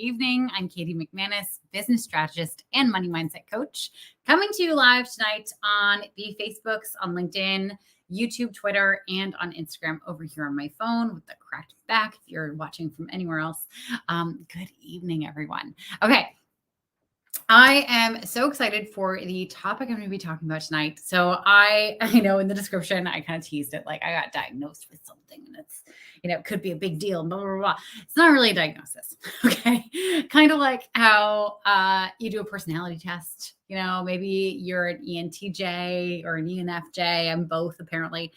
evening. I'm Katie McManus, business strategist and money mindset coach, coming to you live tonight on the Facebooks, on LinkedIn, YouTube, Twitter, and on Instagram over here on my phone with the cracked back if you're watching from anywhere else. Good evening, everyone. Okay. I am so excited for the topic I'm going to be talking about tonight. So I know in the description, I kind of teased it like I got diagnosed with something and it's, it could be a big deal, blah, blah, blah. It's not really a diagnosis. Okay. Kind of like how you do a personality test, maybe you're an ENTJ or an ENFJ. I'm both apparently.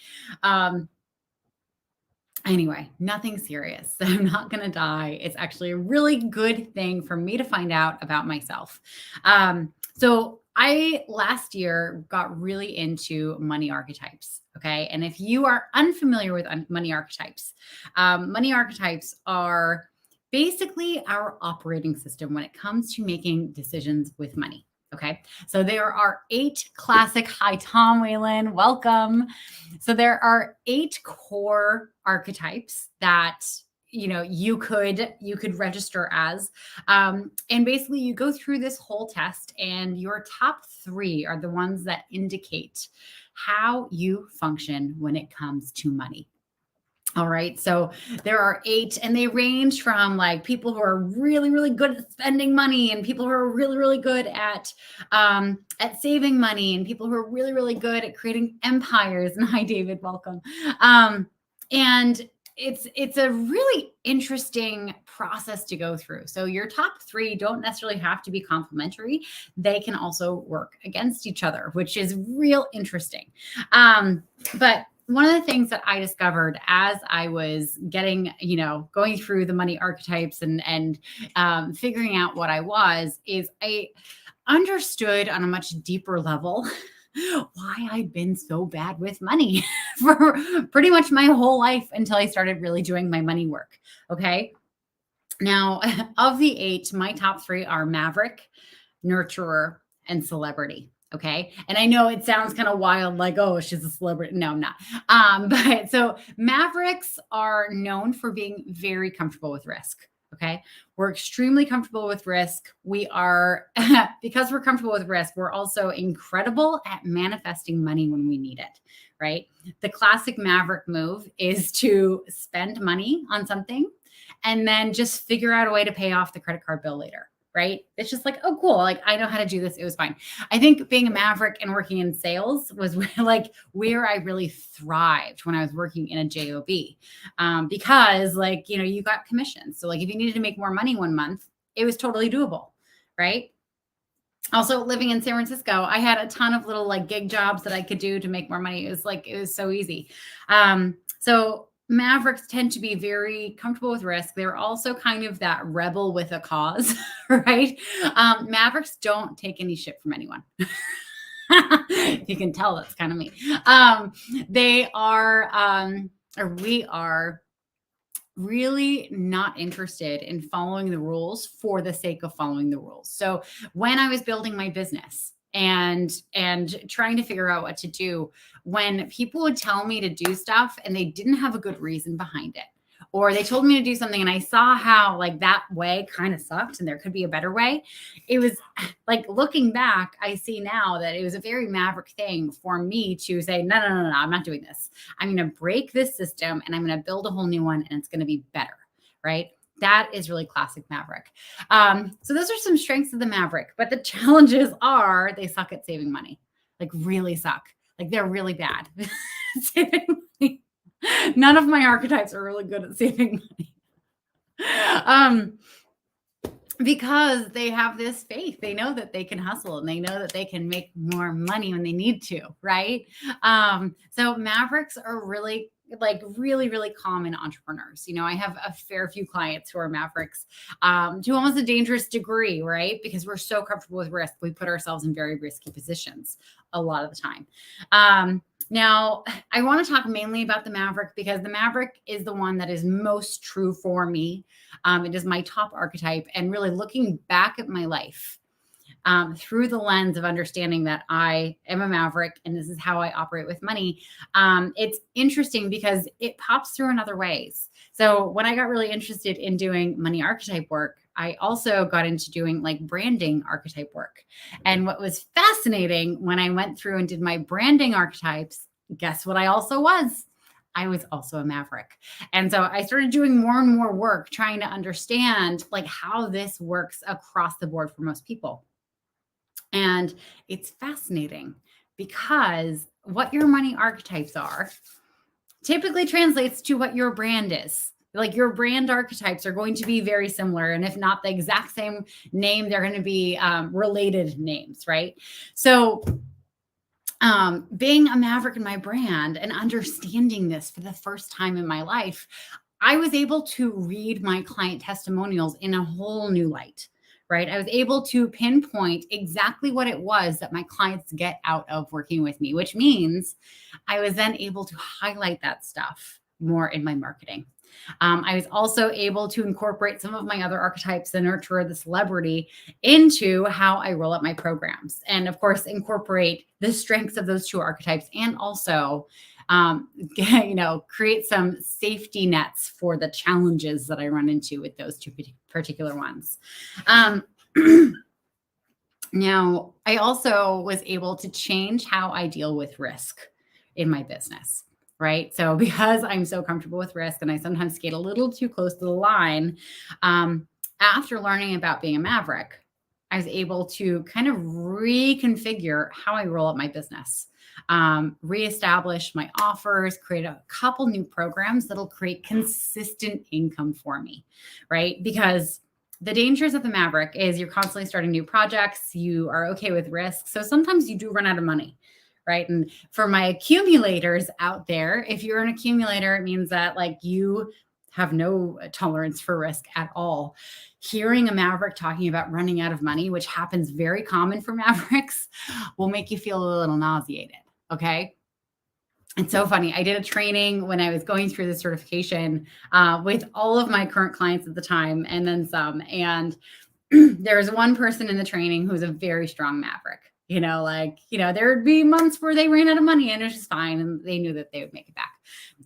Anyway, nothing serious. I'm not going to die. It's actually a really good thing for me to find out about myself. So I last year got really into money archetypes. Okay. And if you are unfamiliar with money archetypes are basically our operating system when it comes to making decisions with money. Okay. So there are 8 classic, hi, Tom Whalen, welcome. So there are 8 core archetypes that, you could register as, and basically you go through this whole test and your top 3 are the ones that indicate how you function when it comes to money. All right. So there are 8 and they range from like people who are really, really good at spending money and people who are really, really good at saving money and people who are really, really good at creating empires. And hi, David, welcome. And it's a really interesting process to go through. So your top 3 don't necessarily have to be complementary. They can also work against each other, which is real interesting. But one of the things that I discovered as I was getting, going through the money archetypes and figuring out what I was, is I understood on a much deeper level why I'd been so bad with money for pretty much my whole life until I started really doing my money work. Okay. Now, of the 8, my top 3 are maverick, nurturer, and celebrity. Okay. And I know it sounds kind of wild, like, oh, she's a celebrity. No, I'm not. But so mavericks are known for being very comfortable with risk. Okay. We're extremely comfortable with risk. We are, because we're comfortable with risk, we're also incredible at manifesting money when we need it. Right. The classic maverick move is to spend money on something and then just figure out a way to pay off the credit card bill later. Right. It's just like, oh, cool. Like, I know how to do this. It was fine. I think being a maverick and working in sales was like where I really thrived when I was working in a job, because like, you got commissions. So like if you needed to make more money one month, it was totally doable. Right. Also living in San Francisco, I had a ton of little like gig jobs that I could do to make more money. It was so easy. So mavericks tend to be very comfortable with risk. They're also kind of that rebel with a cause, right? Mavericks don't take any shit from anyone. You can tell that's kind of me. They are, or we are really not interested in following the rules for the sake of following the rules. So when I was building my business and trying to figure out what to do, when people would tell me to do stuff and they didn't have a good reason behind it, or they told me to do something and I saw how like that way kind of sucked and there could be a better way. It was like, looking back, I see now that it was a very maverick thing for me to say, no, I'm not doing this. I'm going to break this system and I'm going to build a whole new one and it's going to be better. Right. That is really classic maverick. So those are some strengths of the maverick, but the challenges are they suck at saving money, like really suck. Like they're really bad at saving money. None of my archetypes are really good at saving money. Because they have this faith. They know that they can hustle and they know that they can make more money when they need to, right? So mavericks are really common entrepreneurs. I have a fair few clients who are mavericks, to almost a dangerous degree, right? Because we're so comfortable with risk. We put ourselves in very risky positions a lot of the time. Now, I want to talk mainly about the maverick because the maverick is the one that is most true for me. It is my top archetype, and really looking back at my life through the lens of understanding that I am a maverick and this is how I operate with money. It's interesting because it pops through in other ways. So when I got really interested in doing money archetype work, I also got into doing like branding archetype work. And what was fascinating when I went through and did my branding archetypes, guess what I also was? I was also a maverick. And so I started doing more and more work trying to understand like how this works across the board for most people. And it's fascinating because what your money archetypes are typically translates to what your brand is. Like your brand archetypes are going to be very similar. And if not the exact same name, they're going to be related names, right? So being a maverick in my brand and understanding this for the first time in my life, I was able to read my client testimonials in a whole new light, right? I was able to pinpoint exactly what it was that my clients get out of working with me, which means I was then able to highlight that stuff more in my marketing. I was also able to incorporate some of my other archetypes, the nurturer, the celebrity, into how I roll up my programs. And of course, incorporate the strengths of those two archetypes and also, create some safety nets for the challenges that I run into with those two particular ones. Now, I also was able to change how I deal with risk in my business, right? So because I'm so comfortable with risk and I sometimes skate a little too close to the line, after learning about being a maverick, I was able to kind of reconfigure how I roll up my business, reestablish my offers, create a couple new programs that'll create consistent income for me, right? Because the dangers of the maverick is you're constantly starting new projects. You are okay with risk. So sometimes you do run out of money, right? And for my accumulators out there, if you're an accumulator, it means that like you have no tolerance for risk at all. Hearing a maverick talking about running out of money, which happens very common for mavericks, will make you feel a little nauseated. Okay. It's so funny. I did a training when I was going through the certification with all of my current clients at the time and then some. And there was one person in the training who was a very strong maverick. There would be months where they ran out of money and it was just fine. And they knew that they would make it back.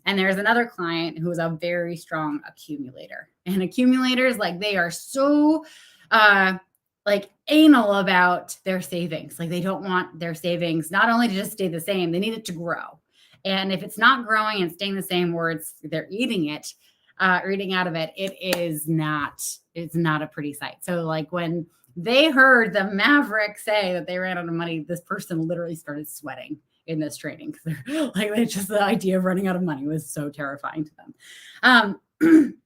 And there's another client who was a very strong accumulator. And accumulators, like they are so anal about their savings. Like they don't want their savings not only to just stay the same, they need it to grow. And if it's not growing and staying the same, or they're eating it, or eating out of it, it's not a pretty sight. So like when they heard the maverick say that they ran out of money, this person literally started sweating in this training. Like just the idea of running out of money was so terrifying to them.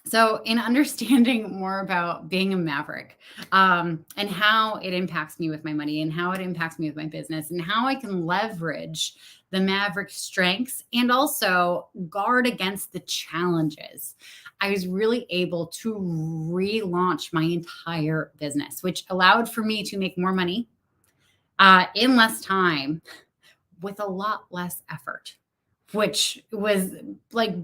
So in understanding more about being a maverick and how it impacts me with my money and how it impacts me with my business and how I can leverage the maverick strengths and also guard against the challenges, I was really able to relaunch my entire business, which allowed for me to make more money in less time with a lot less effort, which was like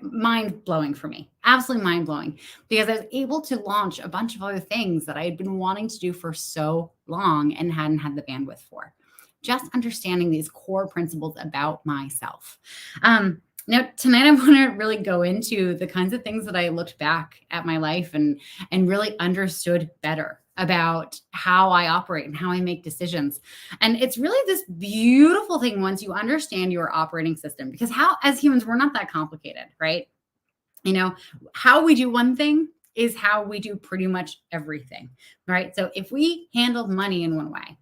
mind blowing for me, absolutely mind blowing, because I was able to launch a bunch of other things that I had been wanting to do for so long and hadn't had the bandwidth for. Just understanding these core principles about myself. Now, tonight I want to really go into the kinds of things that I looked back at my life and really understood better about how I operate and how I make decisions. And it's really this beautiful thing once you understand your operating system, because as humans, we're not that complicated, right? How we do one thing is how we do pretty much everything, right? So if we handle money in one way,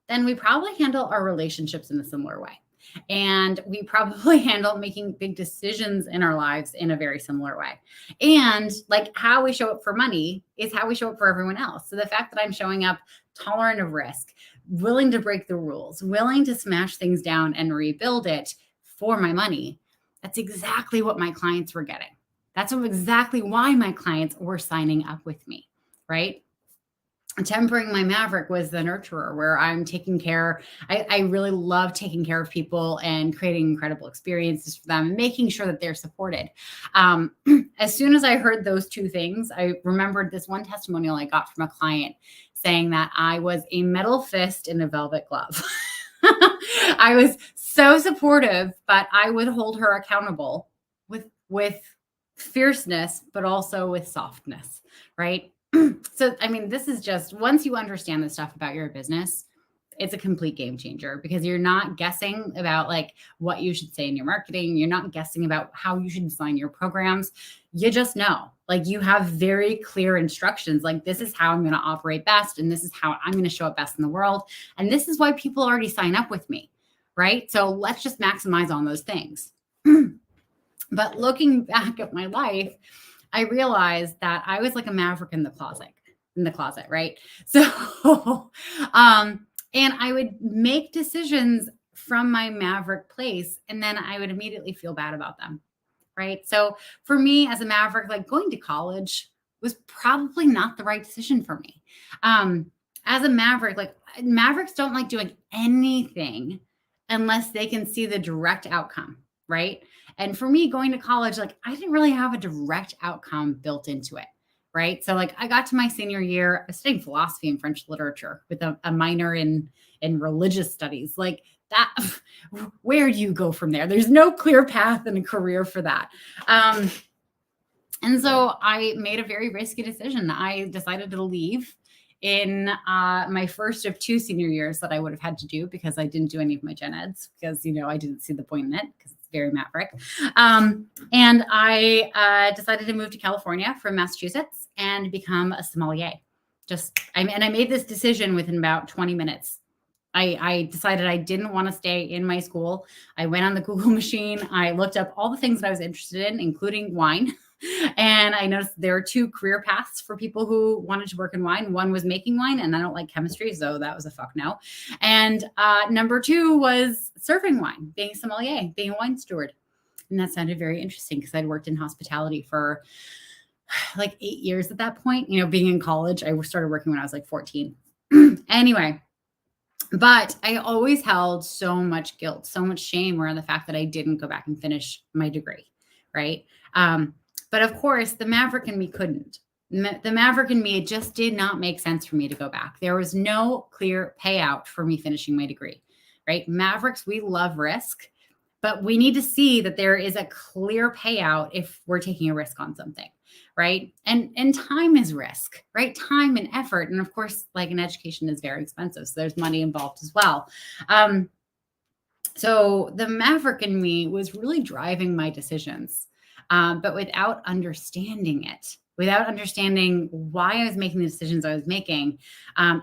then we probably handle our relationships in a similar way. And we probably handle making big decisions in our lives in a very similar way. And like how we show up for money is how we show up for everyone else. So the fact that I'm showing up tolerant of risk, willing to break the rules, willing to smash things down and rebuild it for my money, that's exactly what my clients were getting. That's exactly why my clients were signing up with me, right? Tempering my maverick was the nurturer, where I'm taking care. I really love taking care of people and creating incredible experiences for them, making sure that they're supported. As soon as I heard those two things, I remembered this one testimonial I got from a client saying that I was a metal fist in a velvet glove. I was so supportive, but I would hold her accountable with fierceness, but also with softness, right? So, I mean, this is just once you understand the stuff about your business, it's a complete game changer because you're not guessing about like what you should say in your marketing. You're not guessing about how you should design your programs. You just know, like, you have very clear instructions. Like, this is how I'm going to operate best. And this is how I'm going to show up best in the world. And this is why people already sign up with me. Right. So let's just maximize on those things. But looking back at my life, I realized that I was like a maverick in the closet, right? So, and I would make decisions from my maverick place, and then I would immediately feel bad about them, right? So for me as a maverick, like going to college was probably not the right decision for me. As a maverick, like mavericks don't like doing anything unless they can see the direct outcome, right? And for me, going to college, like I didn't really have a direct outcome built into it. Right. So like I got to my senior year, I was studying philosophy and French literature with a minor in religious studies. Like that, where do you go from there? There's no clear path and a career for that. And so I made a very risky decision. I decided to leave in my first of 2 senior years that I would have had to do because I didn't do any of my gen eds because, I didn't see the point in it because it's very maverick. And I decided to move to California from Massachusetts and become a sommelier. And I made this decision within about 20 minutes. I decided I didn't want to stay in my school. I went on the Google machine. I looked up all the things that I was interested in, including wine. And I noticed there are 2 career paths for people who wanted to work in wine. One was making wine, and I don't like chemistry, so that was a fuck no. And number 2 was serving wine, being a sommelier, being a wine steward. And that sounded very interesting because I'd worked in hospitality for like 8 years at that point. Being in college, I started working when I was like 14. Anyway. But I always held so much guilt, so much shame around the fact that I didn't go back and finish my degree, right? But of course, the maverick in me couldn't. The maverick in me, it just did not make sense for me to go back. There was no clear payout for me finishing my degree, right? Mavericks, we love risk, but we need to see that there is a clear payout if we're taking a risk on something, right? And time is risk, right? Time and effort. And of course, like an education is very expensive. So there's money involved as well. So the maverick in me was really driving my decisions, but without understanding it, without understanding why I was making the decisions I was making,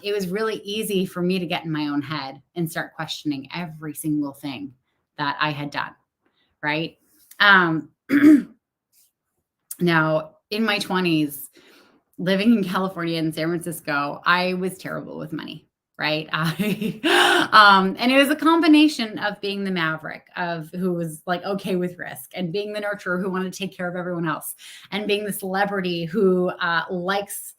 it was really easy for me to get in my own head and start questioning every single thing that I had done, right? Now, in my 20s, living in California and San Francisco, I was terrible with money, right? And it was a combination of being the maverick of who was like okay with risk, and being the nurturer who wanted to take care of everyone else, and being the celebrity who likes,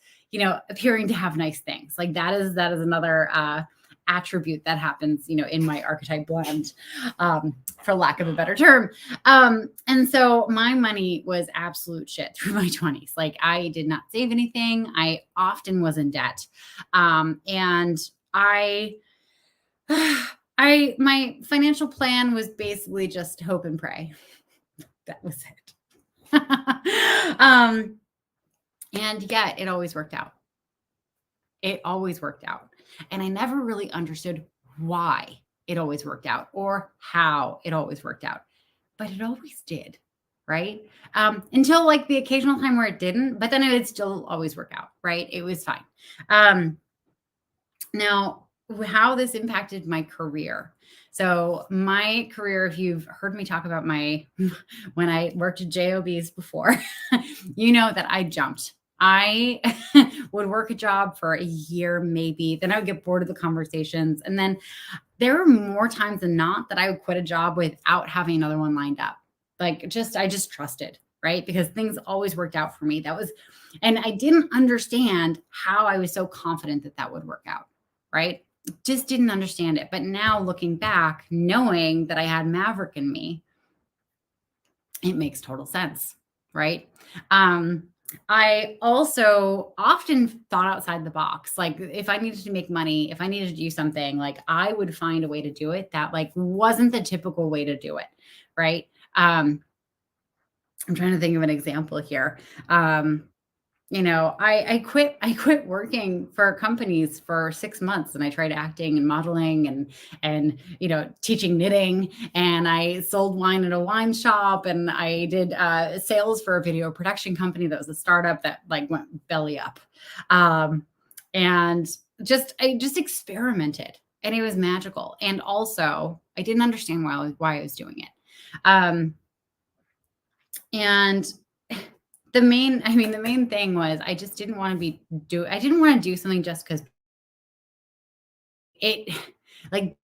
appearing to have nice things. Like that is another attribute that happens, in my archetype blend, for lack of a better term. And so my money was absolute shit through my 20s. Like I did not save anything. I often was in debt. And my financial plan was basically just hope and pray. That was it. And yet it always worked out. It always worked out. And I never really understood why it always worked out or how it always worked out, but it always did, right? Until like the occasional time where it didn't, but then it would still always work out, right? It was fine. Now, how this impacted my career. So my career, if you've heard me talk about when I worked at JOBs before, you know that I jumped. I would work a job for a year, maybe. Then I would get bored of the conversations. And then there were more times than not that I would quit a job without having another one lined up. I just trusted, right? Because things always worked out for me. And I didn't understand how I was so confident that would work out, right? Just didn't understand it. But now looking back, knowing that I had maverick in me, it makes total sense, right? I also often thought outside the box. Like if I needed to make money, if I needed to do something, like I would find a way to do it that like wasn't the typical way to do it. Right. I'm trying to think of an example here. I quit working for companies for 6 months, and I tried acting and modeling and teaching knitting, and I sold wine at a wine shop, and I did sales for a video production company that was a startup that like went belly up. Um, and I just experimented, and it was magical. And also I didn't understand why I was doing it. Um, and the main thing was I just didn't want to I didn't want to do something just because it like